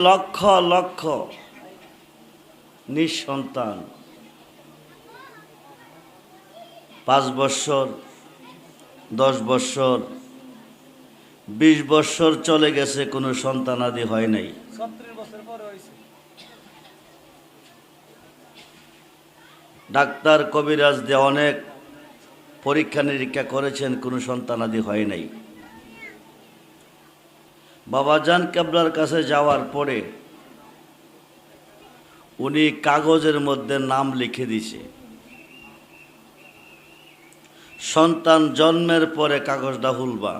লক্ষ লক্ষ নিঃসন্তান 5 বছর 10 বছর 20 বছর চলে গেছে, কোনো সন্তানাদি হয় নাই। 36 বছর পরে হইছে। ডাক্তার কবিরাজ দিয়ে অনেক পরীক্ষা নিরীক্ষা করেছেন, কোনো সন্তানাদি হয় নাই। বাবাজান কেবলার কাছে যাওয়ার পরে উনি কাগজের মধ্যে নাম লিখে দিছে। সন্তান জন্মের পরে কাগজটা খুলবা,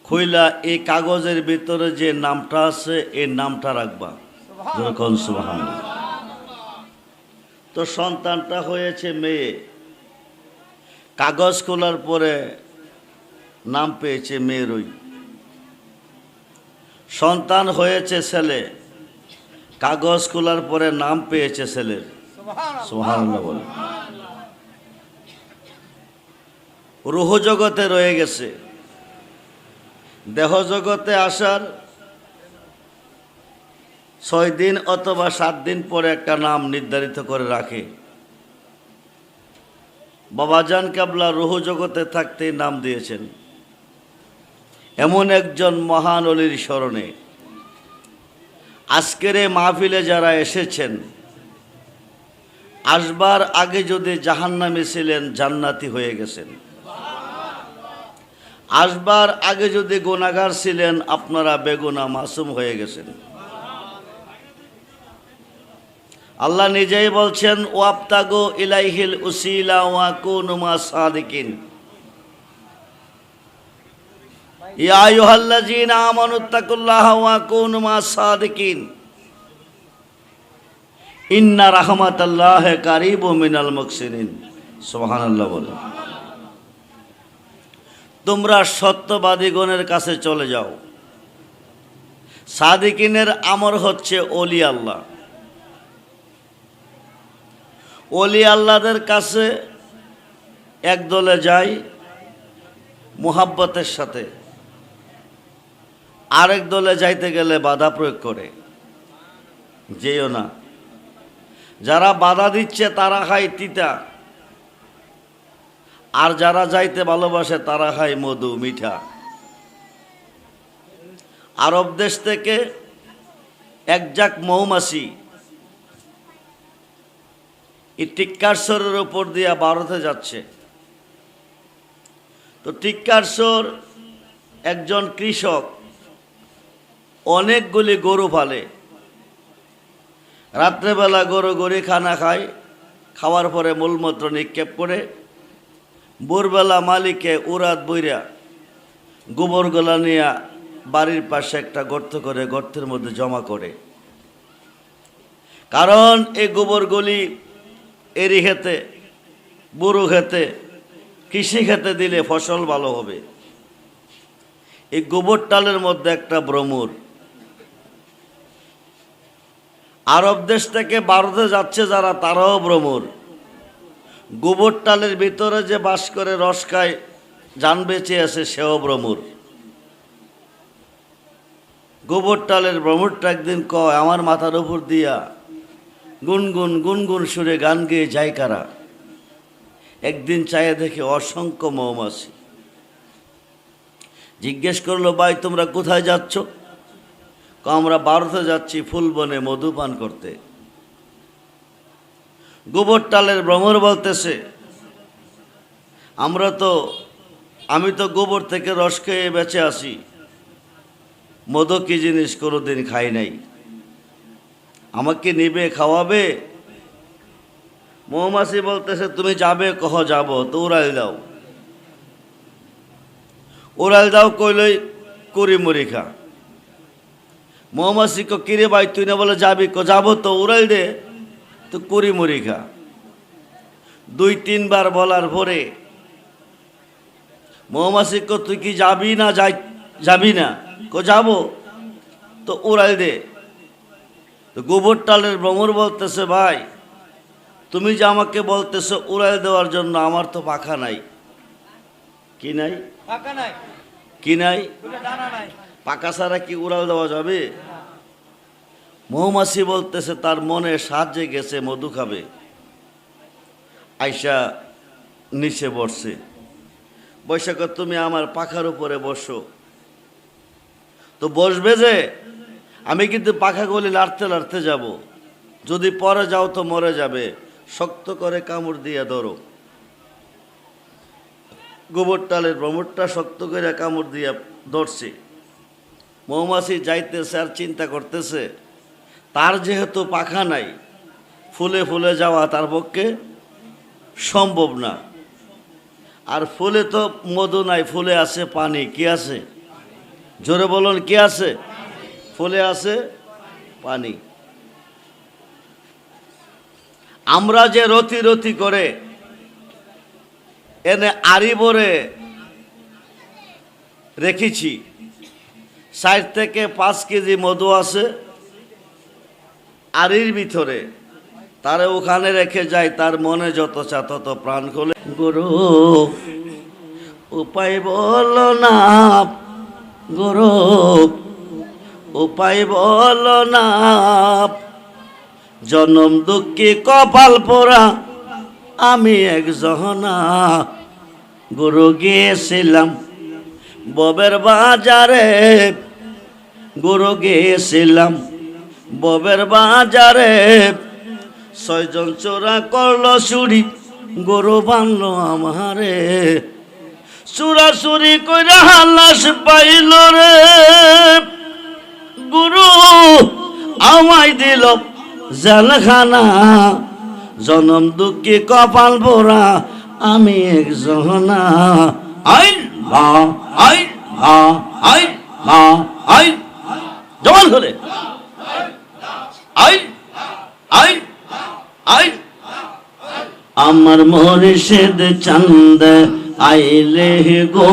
খুইলা এই কাগজের ভিতরে যে নামটা আছে এই নামটা রাখবা। যখন সুবহানাল্লাহ। তো সন্তানটা হয়েছে মেয়ে, কাগজ খোলার পরে নাম পেয়েছে মেয়েরই। সন্তান হয়েছে ছেলে, কাগজ খোলার পরে নাম পেয়েছে ছেলের। সুবহানাল্লাহ বলে। রূহ জগতে রয়ে গেছে, দেহ জগতে আসার 6 দিন অথবা 7 দিন পরে একটা নাম নির্ধারিত করে রাখে। বাবাজান কেবলা রূহ জগতে থাকতেই নাম দিয়েছেন। এমন একজন মহান অলির স্মরণে আজকের এই মাহফিলে যারা এসেছেন, আসবার আগে যদি জাহান্নামী ছিলেন জান্নাতি হয়ে গেছেন, আসবার আগে যদি গুনাহগার ছিলেন আপনারা বেগুনাহ মাসুম হয়ে গেছেন। আল্লাহ নিজেই বলছেন, ওয়াবতাগু ইলাইহিল উসিলা ওয়া কুনু মাস সাদিকিন। ইয়া আইয়ুহাল্লাযীনা আমানুত্তাকুল্লাহা ওয়া কুনু মাস সাদিকিন। ইন্না রাহমাতাল্লাহি কারীবুম মিনাল মুহসিনিন। সুবহানাল্লাহ বলে। তোমরা সত্যবাদীগণের কাছে চলে যাও। সাদিকিনের আমর হচ্ছে ওলি আল্লাহ। ওলি আল্লাহদের কাছে এক দলে যায় মুহাব্বতের সাথে, আরেক দলে যাইতে গেলে বাধা প্রয়োগ করে, যেও না। যারা বাধা দিচ্ছে তারা খায় তিতা, আর যারা যাইতে ভালোবাসে তারা খায় মধু মিঠা। আরব দেশ থেকে এক জাক মৌমাছি এই টিক্কারসরের উপর দিয়া ভারতে যাচ্ছে। তো টিক্কারসর একজন কৃষক, অনেকগুলি গরু পালে। রাত্রেবেলা গরু গড়ি খানা খায়, খাওয়ার পরে মূলমূত্র নিক্ষেপ করে ভোরবেলা মালিকে উরাত বইরা গোবরগুলা নিয়ে বাড়ির পাশে একটা গর্ত করে গর্তের মধ্যে জমা করে। কারণ এই গোবরগুলি এরি খেতে, বুরু খেতে, কৃষি খেতে দিলে ফসল ভালো হবে। এই গোবর টালের মধ্যে একটা ভ্রমর। আরব দেশ থেকে ভারতে যাচ্ছে যারা, তারাও ভ্রমর। গোবর টালের ভিতরে যে বাস করে রস খায়, জান বেঁচে আছে, সেও ভ্রমর। গোবর টালের ভ্রমরটা একদিন কয়, আমার মাথার উপর দিয়া গুনগুন গুনগুন সুরে গান গেয়ে যায় কারা? একদিন চাইয়ে দেখে অসংখ্য মৌমাছি। জিজ্ঞেস করলো, ভাই তোমরা কোথায় যাচ্ছ? আমরা ভারতে যাচ্ছি ফুলবনে মধুপান করতে। গোবর টালের ভ্রমর বলতেছে, আমি তো গোবর থেকে রস খেয়ে বেঁচে আসি, মধু কি জিনিস কোনোদিন খাই নাই, আমাকে নিবে খাওয়াবে? মৌমাছি বলতেছে, তুমি যাবে? কহ যাব। তো উড়াল দাও। উড়াল দাও কইলই কুড়ি মুড়ি খা। মৌমাছি কো, কিরে ভাই তুই না বলে যাবি? কো যাবো তো, উড়াল দে তো কুড়ি মুড়ি খা। 2-3 বার বলার পরে মৌমাছি কো, তুই কি যাবি না? যাবি না? কো যাবো তো উড়াল দে। তো গোবর টালের ভ্রমর বলতেছে, ভাই তুমি যে আমাকে বলতেছো উড়াল দেওয়ার জন্য, আমার তো পাখা নাই। কি নাই? পাকা নাই। কি নাই? ডানা নাই। পাকা ছাড়া কি উড়াল দেওয়া যাবে? মৌমাছি বলতেছে তার মনে সাহায্যে গেছে, মধু খাবে। আয়সা নিচে বসছে, বৈশাখ তুমি আমার পাখার উপরে বসো। তো বসবে যে, আমি কিন্তু পাখাগুলি লাড়তে লাড়তে যাব, যদি পরে যাও তো মরে যাবে, শক্ত করে কামড় দিয়ে ধরো। গোবর টালের ভ্রমরটা শক্ত করে কামড় দিয়ে ধরছে। মৌমাছি যাইতেছে আর চিন্তা করতেছে, তার যেহেতু পাখা নাই, ফুলে ফুলে যাওয়া তার পক্ষে সম্ভব না। আর ফুলে তো মধু নাই, ফুলে আছে পানি। কি আছে? জোরে বলুন, কি আছে? ফুলে আছে পানি। আমরা যে রতি রতি করে এনে আড়ি ভরে রেখেছি, 4 থেকে 5 কেজি মধু আছে আড়ির ভিতরে, তারে ওখানে রেখে যায়, তার মনে যত চা তত প্রাণ খোলে। গুরু উপায় বলো না, গুরু উপায় বলো না, জনম দুঃখী কপাল পোড়া আমি একজনা। গুরু গিয়েছিলাম ববের বাজারে, গুরু গিয়েছিলাম ববের বাজারে, 6 জন চোরা করলো চুরি, গরু বানলো আমারে। চুরা চুরি কইরা লাশ পাইল রে, গুরু আমায় দিল জেলখানা। জনম দুঃখী কপাল পোড়া আমি একজনা। আইন মা, আইন মা, আইন মা, আইন জবান হলে আইন আইন আইন। আমার মুর্শিদ চাঁদ আইলে গো,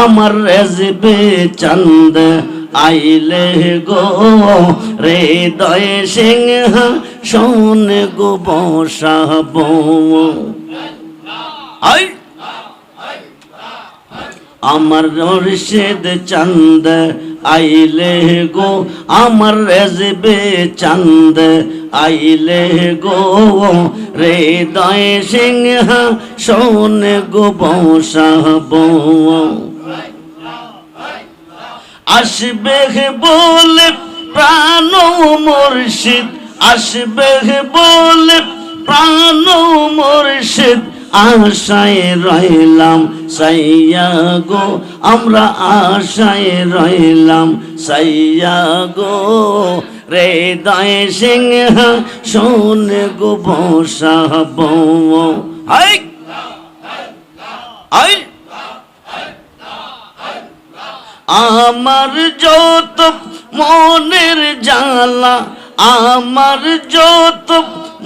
আমার রেজবে চাঁদ আইলে গো, হৃদয় সিংহ শোন গো বসাব। আইন আমার মুর্শিদ চাঁদ আইলে গো, আমার রেজবে চাঁদ আইলে গো, হৃদয় সিংহ শোন গো বসাব। আসবে বলে প্রাণ মুর্শিদ, আসবে বলে প্রাণ মুর্শিদ, আশায় রইলাম সাইয়া গো, আমরা আশায় রইলাম সাইয়া গো, হৃদয় সিংহ শোন গো বসাব। হাই হাই আমার যত মনের জ্বালা, আমার যত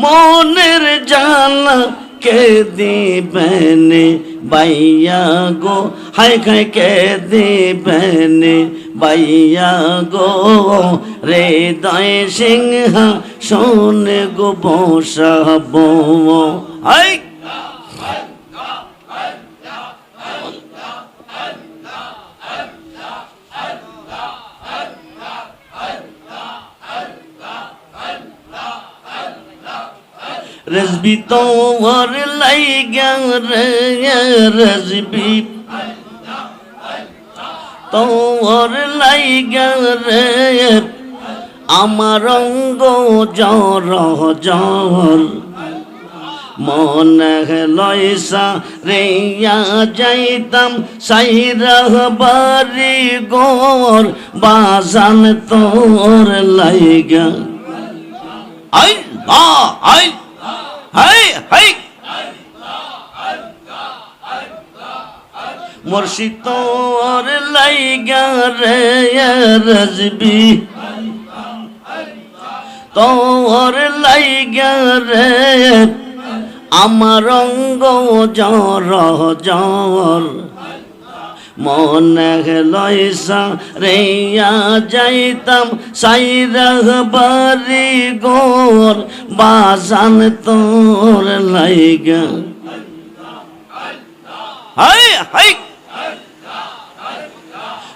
মনের জ্বালা, কে দিবেন বাইয়া গো, হাই খাই কে দিবেন বাইয়া গো, হৃদয় সিংহ শোন গো বসাব। হাই রজবি তোর লাইগা রে, রজবি তোর লাইগা রে, আমার অঙ্গ জ্বর জ্বর, মনে লয়সা রেয়া যাইতাম সাইরা বাড়ি গোর, বাজান তোর লাইগা। আই মা আই হাই হাই মুর্শিদ তোর লাইগা রে, রজবি তোর লাইগা রে, আমার অঙ্গ জ্বর জ্বর, মনে লয়সা রেয়া যাইতাম সাইরা বাড়ি গোর, বাজান তোর লাইগা। হাই হাই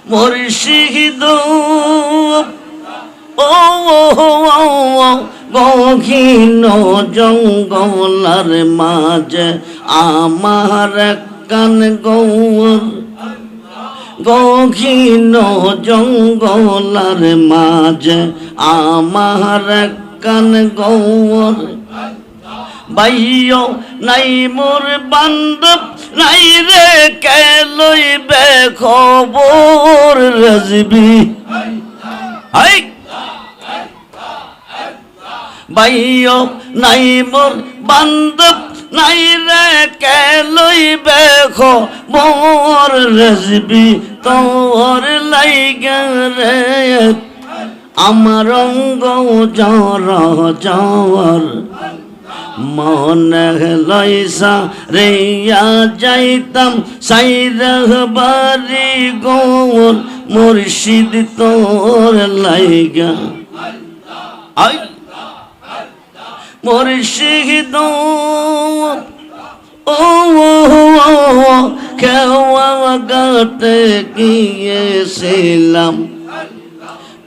মুর্শিদ ও গহীন জঙ্গলার মাঝে আমার কান গৌর গহীন জঙ্গলার মাঝে আমার কান গৌর বাইও নাই মোর বান্ধব নাই রে কে লইবে খবর রাজবি হাই বাইও নাই মোর বান্ধব নাই রে কে লইবে খবর রাজবি তোর লাইগা রে আমার অঙ্গ জ্বর জ্বর মনে লইসা রেয়া যাইতাম সাইরহ বাড়ি গোর মুর্শিদ তোর লাইগা আই মুর্শিদ ও খেওয়া গাতে গিয়েছিলাম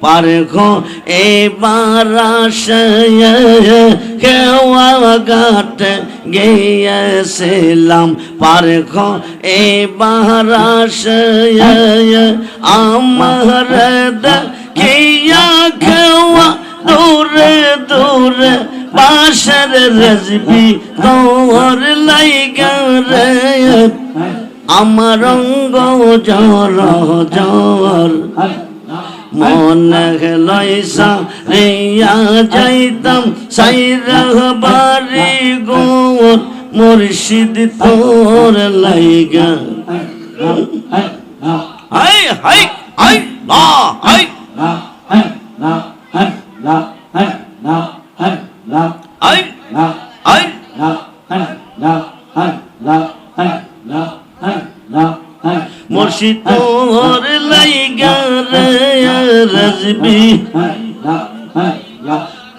পারখ এবার খেওয়া ঘাট গিয়েছিলাম পারখ এবার আমার দেখিয়া খেওয়া দূরে দূরে বাসর রাজবি তোর লাইগা রে আমার অঙ্গ জ্বর জ্বর মনে লইসা রেয়া যাইতাম সাইরহ বাড়ি গোর মুর্শিদ তোর লাইগা হাই হাই হাই লা হাই হাই হাই মুর্শিদ তোর লাইগা রে রাজবি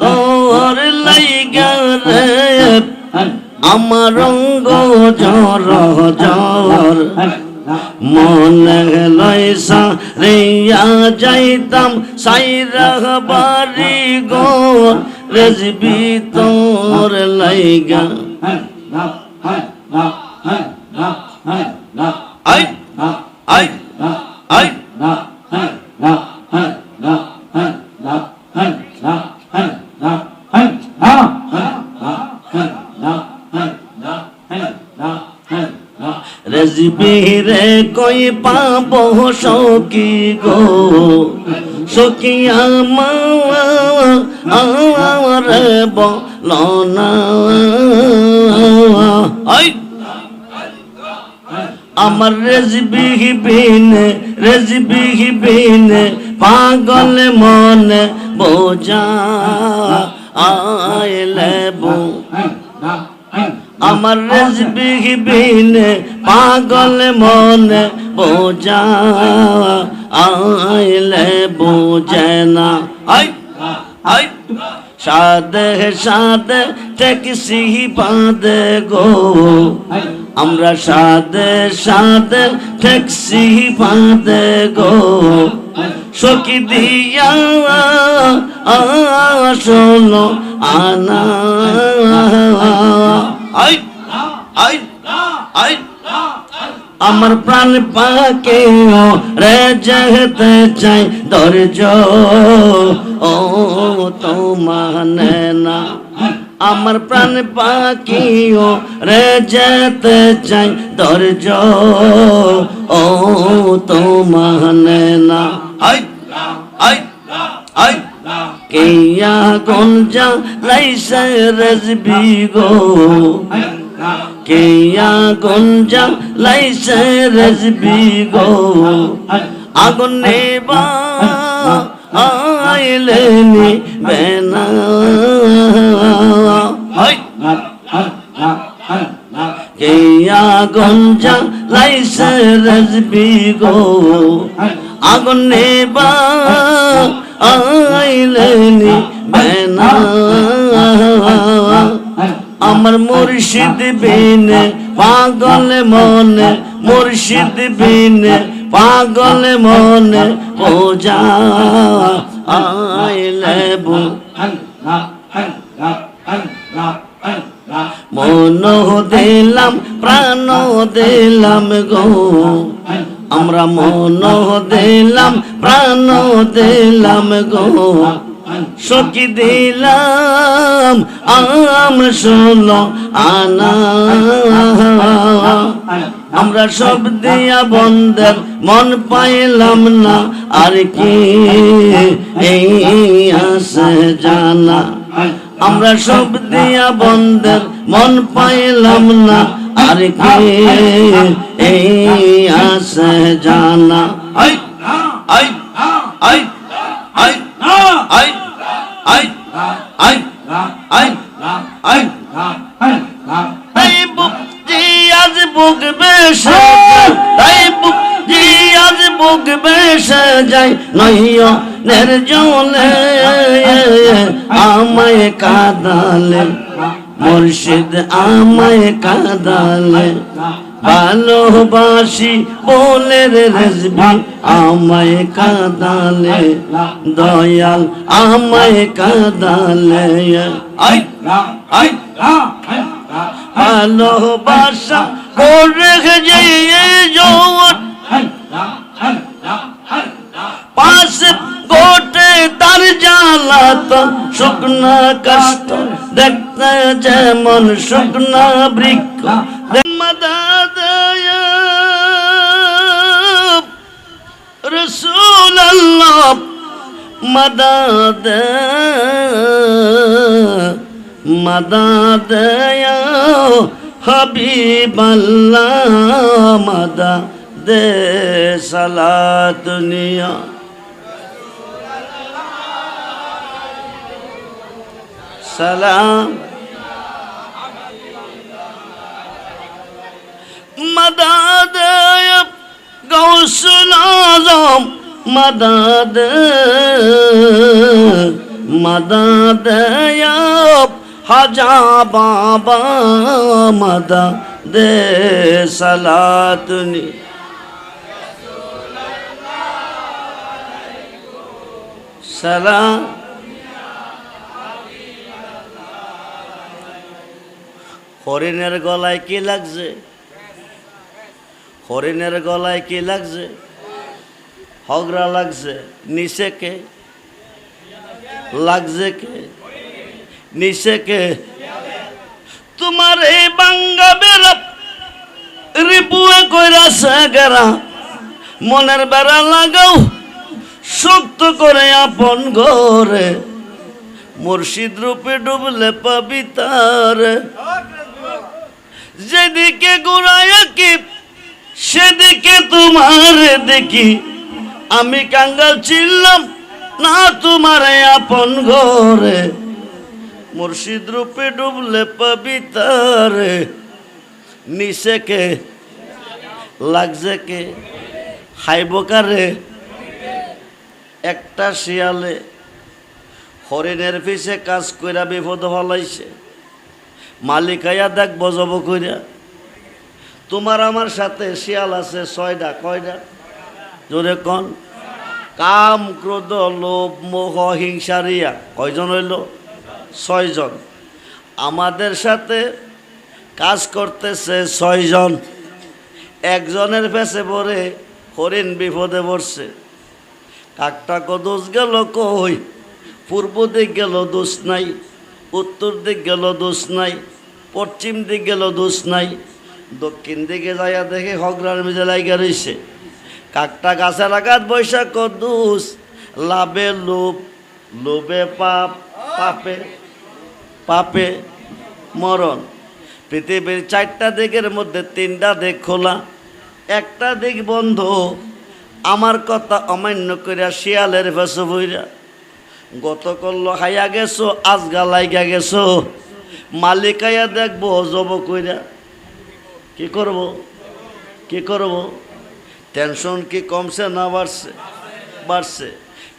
তোর লাইগা রে আমার অঙ্গ জ্বর জ্বর মনে লইসা রেয়া যাইতাম সাইরহ বাড়ি গোর রাজবি তোর লাইগা আই আই আই রাজবি রে কই পাবো সখী গো সখী আমার বলো না আই আমার রেজবি বিনে পাগল মনে বোঝা আইলে বো আমার রেজবি বিনে পাগল মনে বোঝা আইলে বোঝে না I I Sade Sade taxi বাঁধে গো আমরা সাদে সাদে ট্যাক্সি বাঁধে গো সখী দিয়া শোনো আনা আই আই আই আমার প্রাণ পাকে রে যেতে চাই ধৈর্য ও তো মানে না আমার প্রাণ পাখিও রে যেতে চাই ধৈর্য ও তো মানে না আই আই আই কেয়া গঞ্জা লাইসে রাজবি গো কেয়া গঞ্জা লাইসে রাজবি গো আগুন নেবা আইলেনি বেনা কেয়া গঞ্জা লাইসে রাজবি গো আগুন নেবা আইলেনি বেনা আমার মুর্শিদ বিনে পাগল মনে মুর্শিদ বিনে পাগল মনে পূজা আইলে মন দিলাম প্রাণ দিলাম গো আমরা মন দিলাম প্রাণ দিলাম গো সখী দিলাম শোনো আনা আমরা সব দিয়া বন্ধের মন পাইলাম না আর কি এই আসে জানা আমরা সব দিয়া বন্ধের মন পাইলাম না আর কি এই আসে জানা I I I I I I I I I তাই বুকজি আজ বুক বেশে তাই বুকজি আজ বুক বেশে যাই নহিও নির্জলে আমায় কাঁদালে মুর্শিদ আমায় কাঁদালে ভালোবাসি বলে রে রেজবি আমায় কাঁদালে দয়াল আমায় কাঁদালে আই আই ভালোবাসা করে যে জোর পাশে গোটে তার জ্বালাতন শুকনা কষ্ট দেখতে যেমন শুকনা বৃক্ষ মদদ রাসূলুল্লাহ মদদ মদদ হাবিবাল্লাহ মদদ সালাত নিয়া সালাম মদদ গৌসুল আজম মদদ মদদ হাজা বাবা মদদ সালাতনি সালাম হরিণের গলায় কি লাগছে হরিণের গলায় কি লাগছে হগরা লাগছে নিচে কে লাগছে কে নিচে কে তোমার এই বাঙ্গা বেড়া রিপুয়ে কইরাছে গেরা মনের বেড়া লাগাও শক্ত করে আপন ঘরে মুর্শিদ রূপে ডুবলে পাবি তার যেদিকে ঘুরায় কি সেদিকে তোমার দেখি আমি কাঙ্গাল ছিলাম না তোমার আপন ঘরে মুর্শিদ রূপে ডুবলে পাবি তার নিচে কে লাগছে কে খাইব কারে একটা শিয়ালে হরিণের পিছে কাজ কইরা বিপদ ফলাইছে মালিক আয়া দেখ বজব কইরা তোমার আমার সাথে শিয়াল আছে 6টা কয়টা জোরে কন কাম ক্রোধ লোভ মোহ হিংসারিয়া কয়জন হইল 6 জন আমাদের সাথে কাজ করতেছে 6 জন একজনের পেছে পড়ে হরিণ বিপদে পড়ছে কাকটা কদোষ গেল কই পূর্ব দিক গেল দোষ নাই উত্তর দিক গেল দোষ নাই পশ্চিম দিক গেল দোষ নাই দক্ষিণ দিকে যাইয়া দেখে হগরার মিজে লাইগা রইছে কাকটা গাছের আঘাত বৈশাখ কদোষ লাভে লোভ লোভে পাপ পাপে পাপে মরণ পৃথিবীর 4টা দিকের মধ্যে 3টা দিক খোলা একটা দিক বন্ধ আমার কথা অমান্য কইরা শিয়ালের ফেসে বইরা গত করলো হাইয়া গেছো আজগা লাইগা গেছো মালিক আইয়া দেখবো জব কইরা কি করব কি করব টেনশন কি কমছে না বাড়ছে বাড়ছে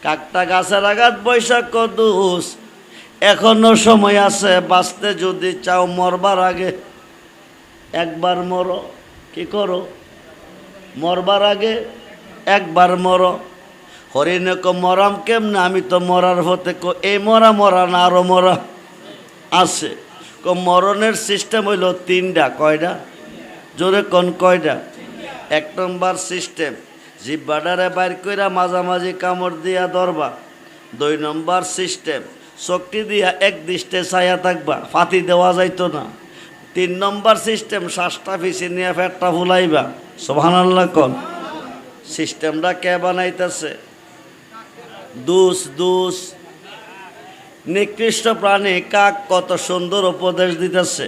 কাকটা গাছের আঘাত বৈশাখ কদোষ এখনো সময় আছে বাঁচতে যদি চাও মরবার আগে একবার মরো কি করো মরবার আগে একবার মর। হরিণে ক মরাম কেমনে, আমি তো মরার হতে ক এই মরা মরা না আরো মরা আছে। ক মরণের সিস্টেম হইল তিনটা। কয়টা? জোরে কোন কয়টা? এক নম্বর সিস্টেম জিব্বাডারে বাইর কইরা মাঝামাঝি কামড় দিয়া ধরবা। 2 নম্বর সিস্টেম শক্তি দিয়া এক দৃষ্টে ছায়া থাকবা, ফাতি দেওয়া যাইতো না। 3 নম্বর সিস্টেম শ্বাসটা ফিসে নিয়ে ফেটটা ফুলাইবা। সুবহানাল্লাহ কোন। সিস্টেমটা কে বানাইতেছে? দুস নিকৃষ্ট প্রাণী কাক কত সুন্দর উপদেশ দিতেছে।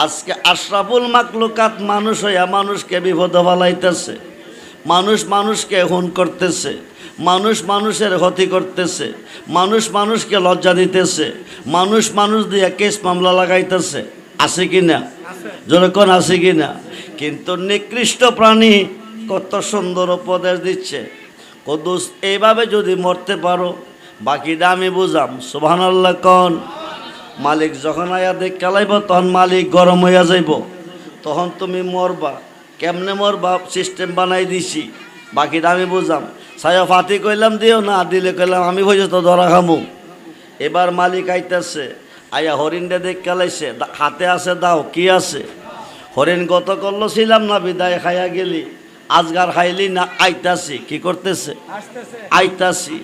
আজকে আশরাফুল মাকলুকাত মানুষ হইয়া মানুষকে বিপদে ফেলাইতেছে, মানুষ মানুষকে খুন করতেছে, মানুষ মানুষের ক্ষতি করতেছে, মানুষ মানুষকে লজ্জা দিতেছে, মানুষ মানুষ দিয়ে কেস মামলা লাগাইতেছে। আছে কি না? যখন আছে কি না? কিন্তু নিকৃষ্ট প্রাণী কত সুন্দর উপদেশ দিচ্ছে। কদুস এইভাবে যদি মরতে পারো বাকিটা আমি বুঝাম। সুবহানাল্লাহ কোন। মালিক যখন আয়া দেখ কালাইব তখন মালিক গরম হইয়া যাইব, তখন তুমি মরবা। কেমনে মরবা সিস্টেম বানাই দিছি, বাকিটা আমি বুঝাম। ছায়া ফাতি কইলাম দিও না, দিলে কইলাম আমি হইছে তো ধরা খামু। এবার মালিক আইতাছে, আয়া হরিণটা দেখ কালাইছে, হাতে আছে দাও, কি আছে? হরিণ গত করলো ছিলাম না, বিদায় খাইয়া গেলি, আজগার খাইলি না, আইতাছি। কি করতেছে? আইতাছি।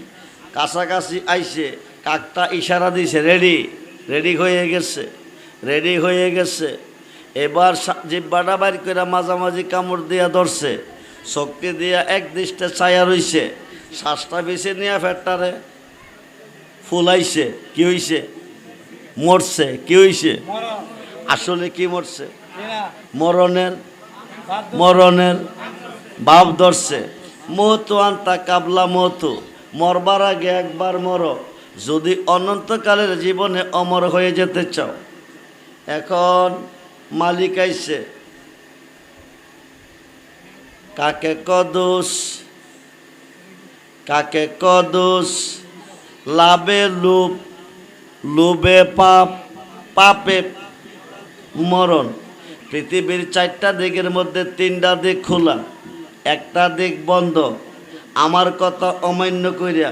কাছাকাছি আইছে, কাকটা ইশারা দিছে, রেডি হয়ে গেছে, রেডি হয়ে গেছে। এবার জিব্বাটা বাইর করে মাঝামাঝি কামড় দিয়া ধরছে, শক্তি দিয়া এক দৃষ্টে ছায়া রইছে, শ্বাসটা বেছে নিয়ে ফেটটারে ফুলাইছে। কি হইছে? মরছে। কি হইছে? আসলে কি মরছে? মরণের ভাব ধরছে। মতো আন্তা কাবলা মতো, মরবার আগে একবার মর যদি অনন্তকালের জীবনে অমর হয়ে যেতে চাও। এখন মালিক আইছে, কাকে কদোষ, কাকে কদোষ? লাভে লোভ, লোভে পাপ, পাপে মরণ। পৃথিবীর 4টা দিকের মধ্যে 3টা দিক খোলা, একটা দিক বন্ধ। আমার কথা অমান্য কইরা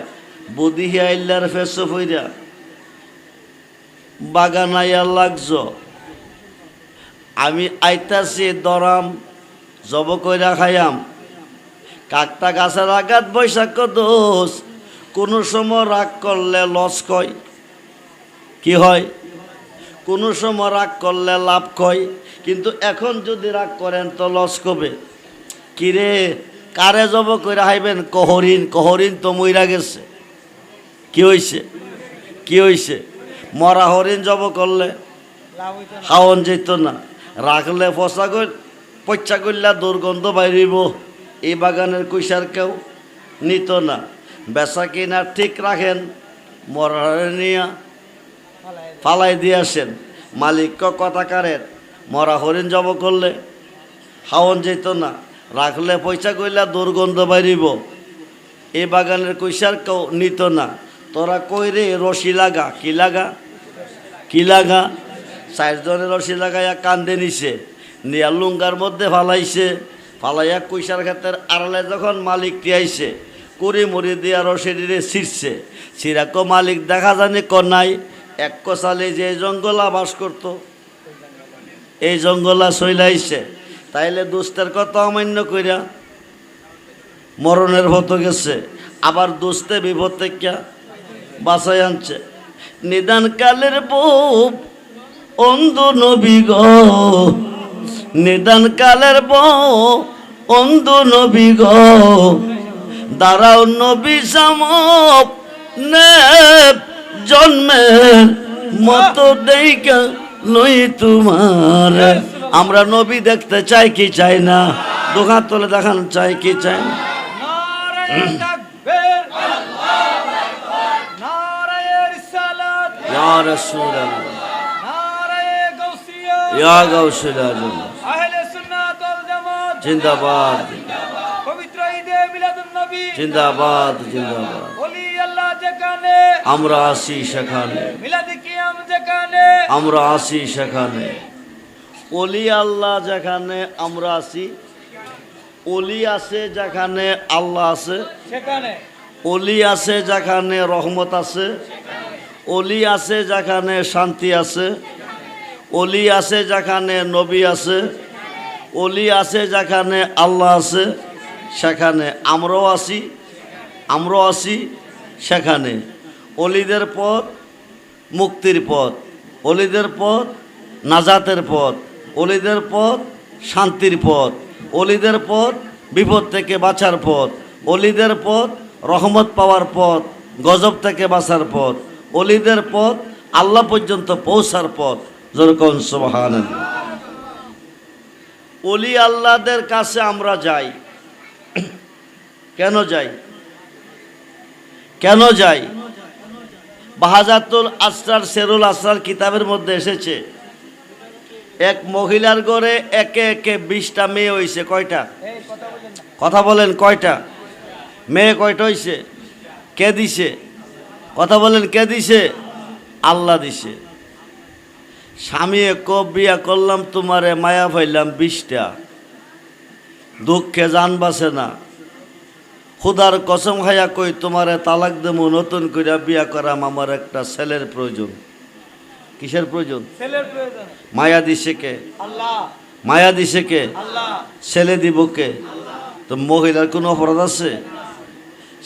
বুদিহি আইল্লার ফেসো ফইরা বাগানাইয়া লাগছ। আমি আইতাছি দরাম জব কইরা খাইয়াম। কাকটা গাছের আঘাত বৈশাখ দোষ। কোনো সময় রাগ করলে লস কয়। কি হয়? কোনো সময় রাগ করলে লাভ কয়, কিন্তু এখন যদি রাগ করেন তো লস কবে। কিরে কারে জব কইরা খাইবেন? কহরিন। কহরিন তো মইরা গেছে। কি হইছে? কি হইছে? মরা হরিণ জব করলে খাওয়ন যেত না, রাখলে পচা করলে দুর্গন্ধ বাইরিব। এই বাগানের কুইসার কেউ নিত না। বেচা কিনা ঠিক রাখেন, মরারে নিয়া ফালাই দিয়ে আসেন। মালিক কথা কারেন, মরা হরিণ জব করলে খাওয়ন যেত না, রাখলে পয়সা কইলা দুর্গন্ধ বাইরিব। এই বাগানের কুইসার কেউ নিত না। তোরা কই রে রশি লাগা। কি লাগা? কি লাগা? 4 জনের রশি লাগাইয়া কান্দে নিছে, নিয়া লুঙ্গার মধ্যে ফালাইছে। ফালাইয়া কুইসার ক্ষেতের আড়ালে যখন মালিকটি আইছে, কুড়ি মুড়ি দিয়া রশি দিয়ে ছিঁড়ছে। ছিঁড়াকো মালিক দেখা জানি নাই, এক কষালে যে জঙ্গলা বাস করতো এই জঙ্গলা চইলাইছে। তাইলে দুস্তের কথা অমান্য কইরা মরণের হতো গেছে। আবার দুস্তে বিপদ থেকে বাঁচাই আনছে। নিদান কালের বউ অন্ধ নবী গো, নিদান কালের বউ অন্ধ নবী গো, দাঁড়াও নবী সামপ নে জন্মের মতো দেইকা লই তোমার। আমরা নবী দেখতে চাই কি চাই না? দোকান তোলে দেখান চাই কি চাই না? ইয়া রাসূলুল্লাহ, ইয়া গাউসুল আজম, আহলে সুন্নাত ওয়াল জামাত জিন্দাবাদ, পবিত্র ঈদে মিলাদুন নবী জিন্দাবাদ, জিন্দাবাদ। ওলি আল্লাহ যেখানে আমরা আসি সেখানে, মিলাদ কিয়াম যেখানে আমরা আসি সেখানে। ওলি আল্লাহ যেখানে আমরা আসি অলি আছে যেখানে আল্লাহ আছে, সেখানে অলি আছে যেখানে রহমত আছে, অলি আছে যেখানে শান্তি আছে, অলি আছে যেখানে নবী আছে, অলি আছে যেখানে আল্লাহ আছে, সেখানে আমরাও আছি সেখানে। অলিদের পথ মুক্তির পথ, অলিদের পথ নাজাতের পথ, অলিদের পথ শান্তির পথ, অলিদের পথ বিপদ থেকে বাঁচার পথ, অলিদের পথ রহমত পাওয়ার পথ, গজব থেকে বাঁচার পথ, অলিদের পথ আল্লাহ পর্যন্ত পৌঁছার পথ। যেরকম সুবহানাল্লাহ। অলি আল্লাহদের কাছে আমরা যাই, কেন যাই? কেন যাই? বাহাজাতুল আসরার সেরুল আসরার কিতাবের মধ্যে এসেছে, এক মহিলার ঘরে একে একে 20টা মেয়ে হইছে। কয়টা? এই কথা বলেন না। কথা বলেন, কয়টা মেয়ে? কয়টা হইছে? কে দিছে? কথা বলেন, কে দিছে? আল্লাহ দিছে। স্বামী কব বিয়া করলাম তোমারে, মায়া পাইলাম 20টা, দুঃখে জান বাসে না, খুদার কসম খাইয়া কই তোমারে তালাক দেবো, নতুন করে বিয়া করাম, আমার একটা ছেলের প্রয়োজন। কিসের প্রয়োজন? ছেলের প্রয়োজন। মায়া দিছে কে? আল্লাহ। মায়া দিছে কে? আল্লাহ। ছেলে দিব কে? তো মহিলার কোনো অপরাধ আছে?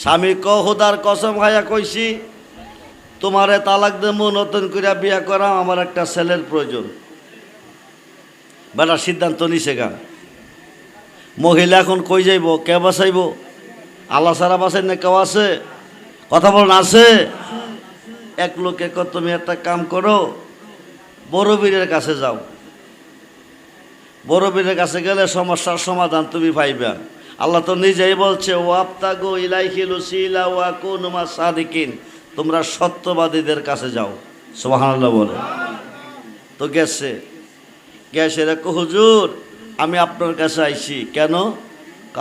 স্বামী খুদার কসম খাইয়া কইছি তোমারে তালাক দেবো, নতুন করে বিয়া করাম, আমার একটা ছেলের প্রয়োজন। বেটা সিদ্ধান্ত নিছে গা। মহিলা এখন কই যাইব? কে বাঁচাইব? আল্লাহ সারা বাঁচাই না কেউ আছে? কথা বলেন, আছে? এক লোকে কত তুমি একটা কাম করো, বড় বীরের কাছে যাও, বড় বীরের কাছে গেলে সমস্যার সমাধান তুমি পাইবা। আল্লাহ তো নিজেই বলছে, ওয়াবতাগু ইলাইহিল ওয়াসিলা ওয়া কুনু মাস সাদিকিন, তোমরা সত্যবাদীদের কাছে যাও। সুবহানাল্লাহ বলে। তো গেছে রেখো, হুজুর আমি আপনার কাছে আইছি। কেন?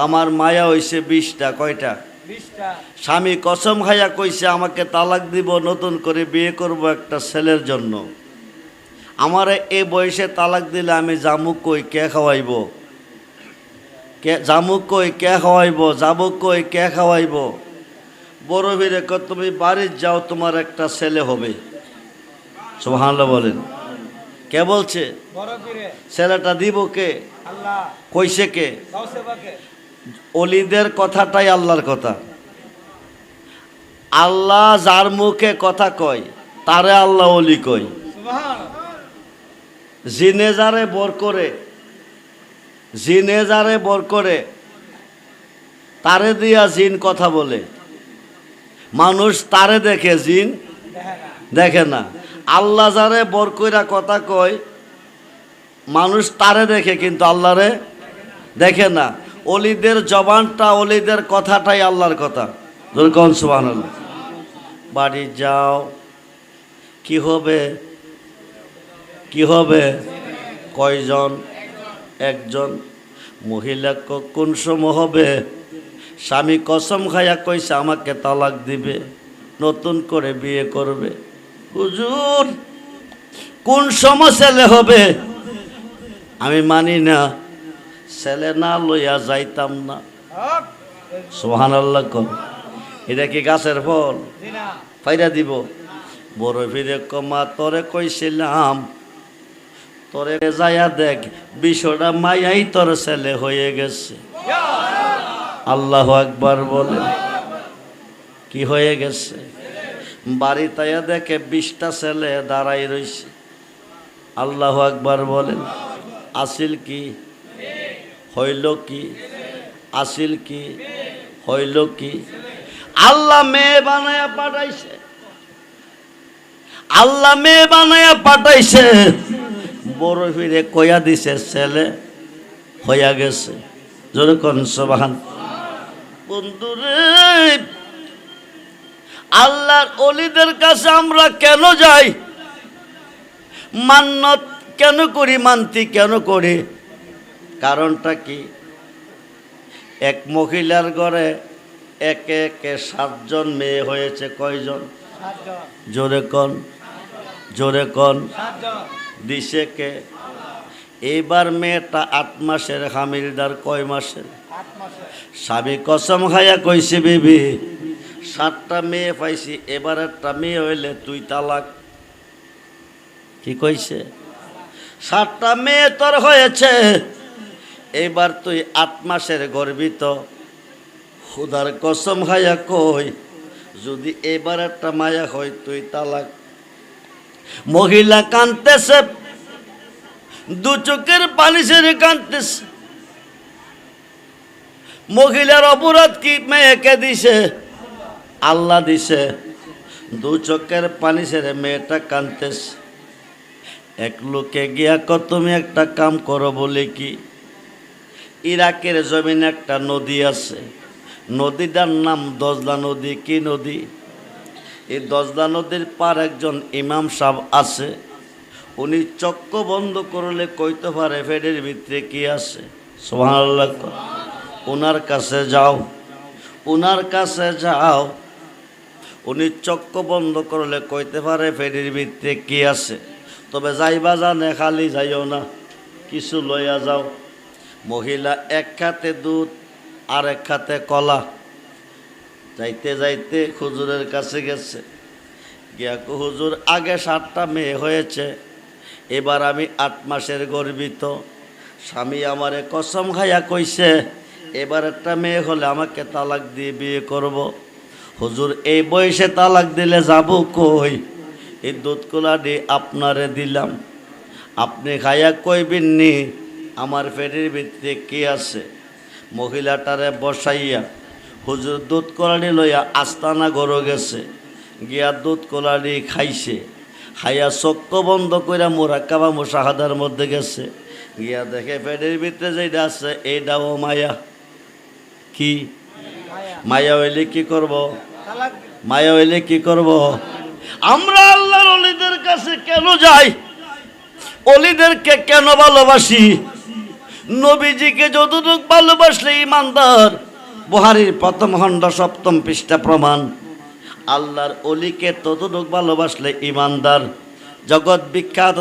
আমার মায়া হইছে 20টা। কয়টা? 20টা। স্বামী কসম খাইয়া কইছে আমাকে তালাক দিব, নতুন করে বিয়ে করব একটা ছেলের জন্য। আমারে এই বয়সে তালাক দিলে আমি জামু কই, কে খাওয়াইব? কে জামু কই, কে খাওয়াইব? যাবো কই, কে খাওয়াইব? বড় বীরে কত তুমি বাড়ির যাও, তোমার একটা ছেলে হবে। সুবহানাল্লাহ বলেন। কে বলছে? বড় পীরে। ছেলেটা দিব কে? আল্লাহ। কইছে কে? গাউসে পাকে। অলিদের কথাটাই আল্লাহর কথা। আল্লাহ যার মুখে কথা কয় তারে আল্লাহ অলি কয়। সুবহানাল্লাহ। জিনে যারে বর করে তারে দিয়া জিন কথা বলে। মানুষ তারে দেখে, জিন দেখে না। আল্লাহ যারে বর কইরা কথা কয়, মানুষ তারে দেখে কিন্তু আল্লাহরে দেখে না। অলিদের জবানটা, অলিদের কথাটাই আল্লাহর কথা। যেরকম সুবহানাল্লাহ। বাড়ি যাও, কি হবে? কি হবে? কয়জন? একজন। মহিলা কোন সময় হবে? স্বামী কসম খাইয়া কইছে আমাকে তালাক দিবে, নতুন করে বিয়ে করবে। হুজুর কোন সময় ছেলে হবে? আমি মানি না, ছেলে না লইয়া যাইতাম না। হক। সুবহানাল্লাহ কোন। এটা কি গাছের ফল? জি না। ফাইরা দিব। বড় ফিরে কমা তোরে কইছিলাম, তোরে যাইয়া দেখ, বিষয়টা মায়াই তোর ছেলে হয়ে গেছে। আল্লাহু আকবার বলে। কি হয়ে গেছে? বাড়ি তাইয়া দেখে 20টা ছেলে দাঁড়াই রইছে। আল্লাহু আকবার বলেন। আসিল কি? হইল কি? আসিল কি? হইল কি? আল্লাহ মেয়ে বানায়া পাঠাইছে, আল্লাহ মেয়ে বানায়া পাঠাইছে। বড় ফিরে কয়া দিছে ছেলে হইয়া গেছে। যেরকম সুবহান। বন্ধুরে, আল্লাহর অলিদের কাছে আমরা কেন যাই? মান্নত কেন করি? মানতি কেন করি? কারণটা কি? এক মহিলার ঘরে একে একে 7জন মেয়ে হয়েছে। কয়জন? 7জন। জোরে কন, জোরে কন। 7জন। দিছে কে? এইবার মেয়েটা 8 মাসের, হামিলদার কয় মাসের? 8 স্বামী কসম খাইয়া কইছে বিবি 7টা মেয়ে পাইছি, এবার একটা মেয়ে হইলে তুই তালাক। কি কইছে? 7টা মেয়ে তোর হয়েছে, এবার তুই 8 মাসের গর্বিত। খুদার কসম খাইয়া কই যদি এবার একটা মায়া হয় তুই তালাক। মহিলা কাঁদতেছে, দু চোখের পানি ছেড়ে কাঁদতেছে। মহিলার অপরাধ কি? মেয়েকে দিছে, আল্লাহ দিছে। দু চোখের পানি ছেড়ে মেয়েটা কাঁদতেছে। এক লোকে গিয়া তুমি একটা কাম করো বলে কি, ইরাকের জমিনে একটা নদী আছে, নদীটার নাম দজলা নদী। কি নদী? এই দজলা নদীর পার একজন ইমাম সাহেব আছে। উনি চক্ষু বন্ধ করলে কইতে পারে পেটের ভিতরে কি আছে। সুবহানাল্লাহ। ওনার কাছে যাও, ওনার কাছে যাও। উনি চক্ষু বন্ধ করলে কইতে পারে পেটের ভিতরে কি আছে। তবে যাইবা জানে, খালি যাইও না, কিছু লইয়া যাও। মহিলা এক হাতে দুধ আর এক হাতে কলা। যাইতে যাইতে হুজুরের কাছে গেছে, গিয়া হুজুর আগে 7টা মেয়ে হয়েছে, এবার আমি 8 মাসের গর্বিত। স্বামী আমারে কসম খাইয়া কইছে এবার একটা মেয়ে হলে আমাকে তালাক দিয়ে বিয়ে করব। হুজুর এই বয়সে তালাক দিলে যাব কই? এই দুধ কলাটি আপনারে দিলাম, আপনি খাইয়া কইবেননি আমার পেটের ভিতরে কি আছে। মহিলাটারে বসাইয়া হুজুর দুধ কলাটি লইয়া আস্তানা গড়ো গেছে, গিয়া দুধ কলাটি খাইছে। খাইয়া চক্ষু বন্ধ কইরা মুরাক্কাবা মুশাহাদার মধ্যে গেছে, গিয়া দেখে পেটের ভিতরে যেটা আছে এইটাও মায়া। কি মায়া হইলে কি করব? তালাক। মায়া হইলে কি করব? আমরা আল্লাহর ওলিদের কাছে কেন যাই? ওলিদেরকে কেন ভালোবাসি? নবীজিকে যতটুকু ভালোবাসলে ইমানদার। বুখারীর 1ম খণ্ড 7ম পৃষ্ঠা প্রমাণ। আল্লাহর ওলিকে ততটুকু ভালোবাসলে ইমানদার। জগৎ বিখ্যাত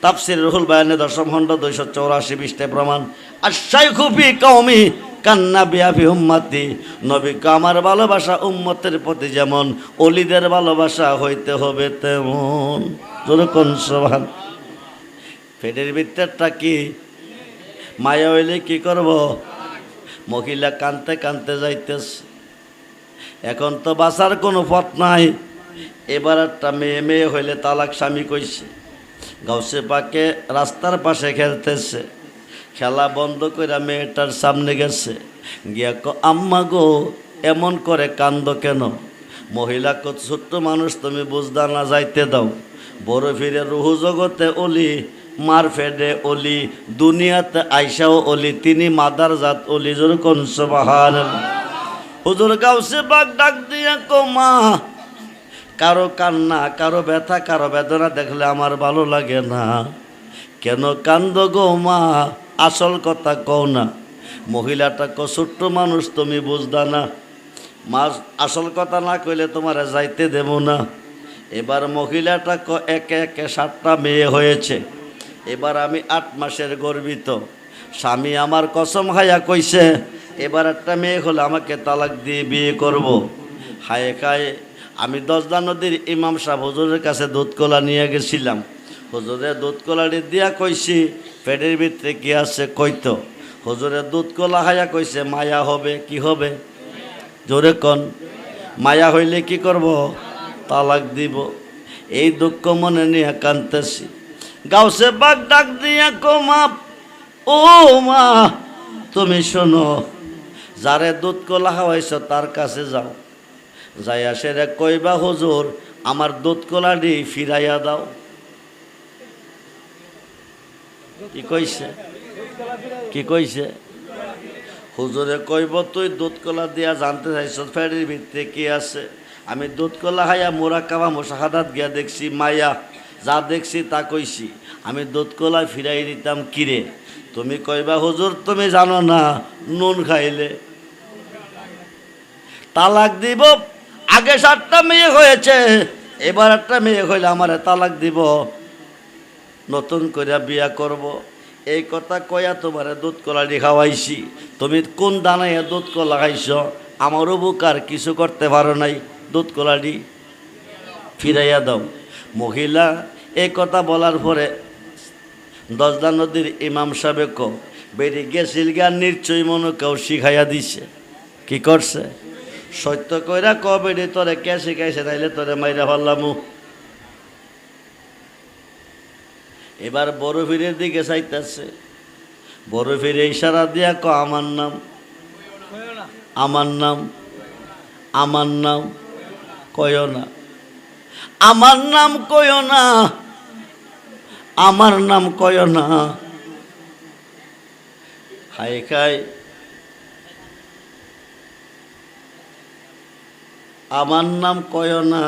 তাফসির রুহুল বায়ানে 10ম খণ্ড 284 পৃষ্ঠায় প্রমাণ। আশ-শাইখু ফি কওমি কান্না বিয়া ফি উম্মতি। নবীকে আমার ভালোবাসা উম্মতের প্রতি যেমন, ওলিদের ভালোবাসা হইতে হবে তেমন। যেরকম সুবহান। পেটের ভিতরটা কি? মায়া হইলে কি করব? মহিলা কানতে কানতে যাইতেছে। এখন তো বাঁচার কোনো পথ নাই। এবার একটা মেয়ে হইলে তালাক স্বামী কইছে। গাউসে পাকে রাস্তার পাশে খেলতেছে, খেলা বন্ধ করে মেয়েটার সামনে গেছে, গিয়া আম্মা গো এমন করে কান্দ কেন? মহিলা ছোট্ট মানুষ, তুমি বুঝদা না, যাইতে দাও। বড় ফিরে রুহু জগতে অলি, মার ফেডে অলি, দুনিয়াতে আইসাও অলি, তিনি মাদার জাত অলি। যেরকম সুবহানাল্লাহ। হুজুর গাউসে পাক ডাক দিয়া মা, কারো কান্না, কারো ব্যথা, কারো বেদনা দেখলে আমার ভালো লাগে না। কেন কান্দ গো মা? আসল কথা কও না। মহিলাটা ছোট্ট মানুষ, তুমি বুঝদা না। মা আসল কথা না কইলে তোমার যাইতে দেব না। এবার মহিলাটা একে একে 7টা মেয়ে হয়েছে, এবার আমি 8 মাসের গর্বিত। স্বামী আমার কসম খাইয়া কইছে এবার একটা মেয়ে হলে আমাকে তালাক দিয়ে বিয়ে করব। হায় খায় আমি দজলা নদীর ইমাম সাহেব হুজুরের কাছে দুধ কলা নিয়ে গেছিলাম। হুজুরের দুধ কলাটি দিয়া কইছি পেটের ভিতরে কি আছে কইতো। হুজুরের দুধ কলা খাইয়া কইছে মায়া হবে। কি হবে? জোরে কন। মায়া হইলে কি করব? তালাক দিব। এই দুঃখ মনে নিয়ে কাঁদতেছি। গাউসে পাক ডাক দিয়া মা, ও মা তুমি শোনো, যারে দুধ কলা খাওয়াইছ তার কাছে যাও, যাইয়া সেরে কইবা হুজুর আমার দুধ কলাটি ফিরাইয়া দাও। কি কইছে? কি কইছে? হুজুরে কইব তুই দুধ কলা দিয়া জানতে চাইছ ফেরির ভিতরে কি আছে? আমি দুধ কলা খাইয়া মুরাক্কাবা মুশাহাদাত গিয়া দেখছি মায়া, যা দেখছি তা কইছি। আমি দুধ কলা ফিরাই দিতাম কিরে? তুমি কইবা হুজুর তুমি জানো না নুন খাইলে তালাক দিব। আগে 7টা মেয়ে হয়েছে, এবার একটা মেয়ে হইলে আমার তালাক দিব, নতুন করে বিয়া করব। এই কথা কয়া তোমারে দুধ কলাটি খাওয়াইছি, তুমি কোন দানায় দুধ কলা খাইছ, আমার উপকার কিছু করতে পারো নাই, দুধ কলাটি ফিরাইয়া দাও। মহিলা এই কথা বলার পরে দশদা নদীর ইমাম সাহেব বেরিয়ে গেছিল গা, নিশ্চয়ই মনে কেউ শিখাইয়া দিছে। কি করছে? সত্য কইরা ক বেড়ে তোরে কে শিখাইছে, তাইলে তোরে মাইরা ফাল্লামু। এবার বড় ফিরের দিকে চাইতেছে, বড় ফিরে ইশারা দিয়া ক আমার নাম, কইও না। আমার নাম, আমার নাম কয় না, আমার নাম কয় না, আমার নাম কয় না। হাই খাই আমার নাম কয় না।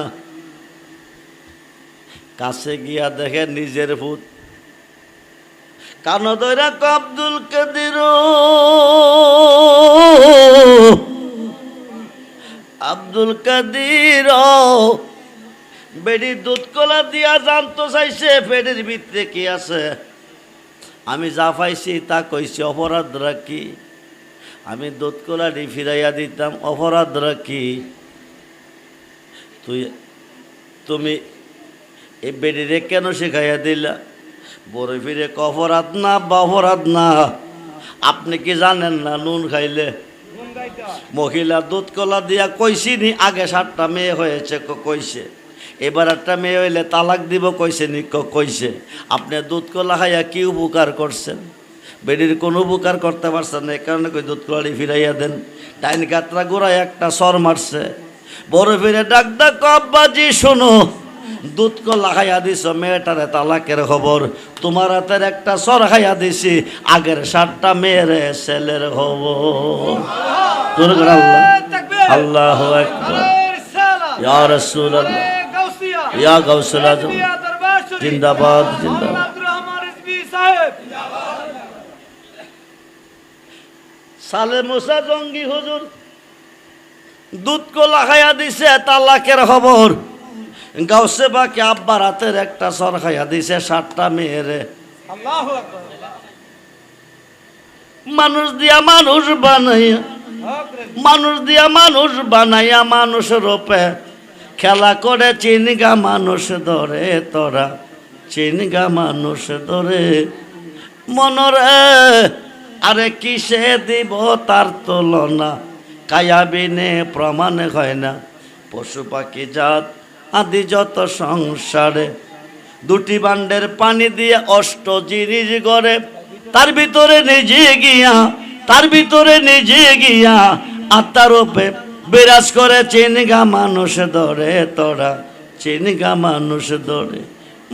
কাছে গিয়া দেখে নিজের ভূত। কানো দইরা আব্দুল কাদের, আব্দুল কাদের বেড়ি দুধ কলা দিয়া জানতো চাইছে পেটের ভিতরে কি আছে। আমি যা পাইছি তা কইছি, অপরাধ রাখি। আমি দুধ কলাটি ফিরাইয়া দিতাম, অপরাধ রাখি। তুমি এই বেডিরে কেন শেখাইয়া দিলা? বড় ফিরে অপরাধ না বা অপরাধ না, আপনি কি জানেন না নুন খাইলে? গুণ গাইতে হয়। মহিলা দুধ কলা দিয়া কইছি নি, আগে 7টা মেয়ে হয়েছে কইছে, এবার একটা মেয়ে হইলে তালাক দিব কইছে নি? কইছে। আপনি দুধ কলা খাইয়া কি উপকার করছেন? বেডির কোনো উপকার করতে পারছেন না, এই কারণে কই দুধ কলাটি ফিরাইয়া দেন। ডাইন কাতরা গোড়ায় একটা সর মারছে। বড় ফিরে ডাক ডাক আব্বাজি শোনো, দুধ কলা খাইয়া দিছ, মেয়েটারে তালাকের খবর। তোমার হাতের একটা সর খাইয়া দিছি, আগের 7টা মেয়ের ছেলের খবর। তোর ঘর আল্লাহ, তাকবীর। আল্লাহু আকবার, আলাইহিস সালাম। ইয়া রাসূলুল্লাহ, গাউসিয়া। ইয়া গাউসুল আজম, গাউসিয়া দরবার শরীফ। জিন্দাবাদ জিন্দাবাদ। আব্দুর রহমান রিজভী সাহেব। সালে মুসা জঙ্গি হুজুর দুধ কলা খাইয়া দিছে, তালাকের খবর। গাউসে বাকি আব্বার হাতের একটা সর খাইয়া দিছে 7টা মেয়েরে। আল্লাহু আকবার। মানুষ দিয়া মানুষ বানাইয়া, হক রে। মানুষ দিয়া মানুষ বানাইয়া মানুষ রূপে খেলা করে চিনগা মানুষ ধরে। তোরা চিনগা মানুষ ধরে মনরে, আরে কিসে দিব তার তুলনা, কায়াবিনে প্রমাণ হয় না। পশু পাখি জাত আদি যত সংসারে, 2টি বান্ডের পানি দিয়ে 8 জিনিস গড়ে। তার ভিতরে নিজে গিয়া, তার ভিতরে নিজে গিয়া আত্মার রূপে বিরাজ করে চিনগা মানুষ ধরে। তোরা চিনগা মানুষ ধরে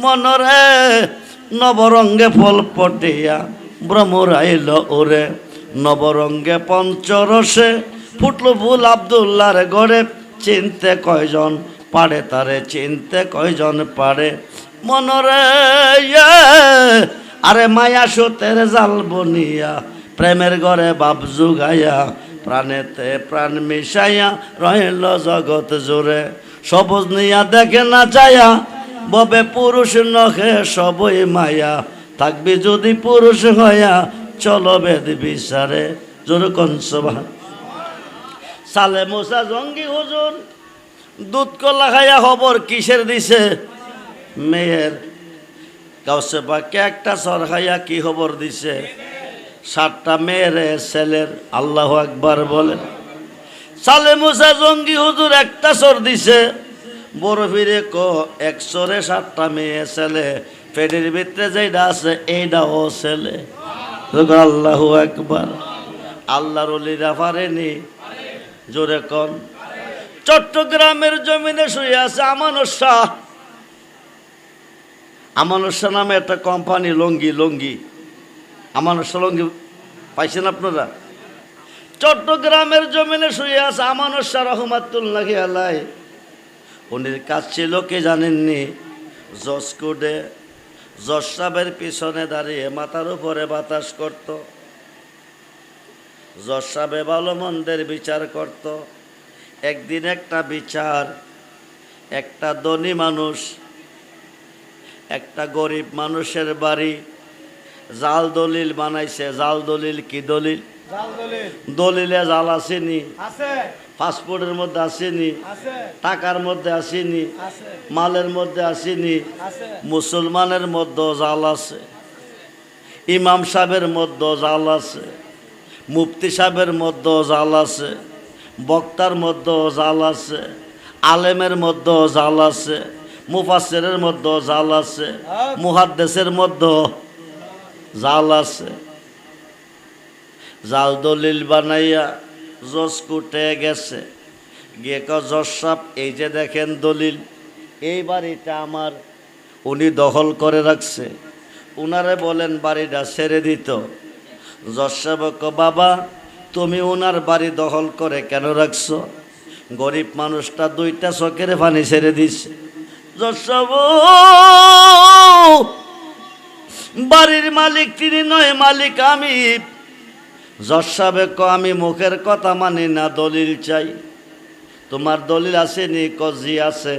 মনরে, নবরঙ্গে ফল পটিয়া ভ্রমরাইল ওরে। নবরঙ্গে পঞ্চরসে ফুটলো ফুল আব্দুল্লাহর গড়ে। চিনতে কয়জন পারে তারে, চিনতে কয়জন পারে মনরে। আরে মায়া সুতের জাল বনিয়া প্রেমের ঘরে বাপ জুগাইয়া, প্রাণেতে প্রাণ মিশাইয়া রহিল জগৎ জুড়ে। সবুজ নিয়া দেখে না চায়া, ববে পুরুষ নখে সবই মায়া। থাকবি যদি পুরুষ হইয়া, চলো বেদ বিচারে। জোর কনসভা। সালে মুসা জঙ্গি হুজুর দুধ কলা খাইয়া খবর কিসের দিছে? মেয়ের। গাউসে পাকে একটা সর খাইয়া কি খবর দিছে? 7টা মেয়ের ছেলের। আল্লাহু আকবার বলেন। সালে মুসা জঙ্গি হুজুর একটা সর দিছে, বড় ফিরে ক 1 সরে 7টা মেয়ে ছেলে। পেটের ভিতরে যেটা আছে এইটাও ছেলে। আল্লাহু আকবার। আল্লাহর ওলিরা পারেনি? জোরে কন। চট্টগ্রামের জমিনে শুয়ে আছে আমানত শাহ। আমানত শাহ নামে একটা কোম্পানি, লঙ্গি আমানত শাহ লঙ্গি পাইছেন আপনারা? চট্টগ্রামের জমিনে শুয়ে আছে আমানত শাহ রহমাতুল্লাহি আলাইহি। উনির কাজ ছিল কে জানেননি? জজ কোর্টে জজ সাহেবের পিছনে দাঁড়িয়ে মাথার উপরে বাতাস করত। জজ সাহেব ভালো মন্দের বিচার করত। একদিন একটা বিচার, একটা ধনী মানুষ একটা গরিব মানুষের বাড়ি জাল দলিল বানাইছে। জাল দলিল কি দলিল? জাল দলিল দলিলে জাল আসেনি, আছে পাসপোর্টের মধ্যে আসেনি, আছে টাকার মধ্যে আসেনি, আছে মালের মধ্যে আসেনি। আছে মুসলমানের মধ্যে জাল আছে, ইমাম সাহেবের মধ্যে জাল আছে, মুফতি সাহেবের মধ্যে জাল আছে, বক্তার মধ্যে জাল আছে, আলেমের মধ্যে জাল আছে, মুফাসসিরের মধ্যে জাল আছে, মুহাদ্দিসের মধ্যে জাল আছে। জাল দলিল বানাইয়া জজ কোর্টে গেছে, গিয়ে জজ সাহেব এই যে দেখেন দলিল, এই বাড়িটা আমার, উনি দখল করে রাখছে, উনারে বলেন বাড়িটা ছেড়ে দিত। জজ সাহেব কয়, বাবা তুমি ওনার বাড়ি দখল করে কেন রাখছো? গরিব মানুষটা দুইটা চোখের পানি ছেড়ে দিছে। জজ সাহেব, বাড়ির মালিক তিনি নয়, মালিক আমি। জজ সাহেব কয়, আমি মুখের কথা মানি না, দলিল চাই। তোমার দলিল আসেনি? জি আছে।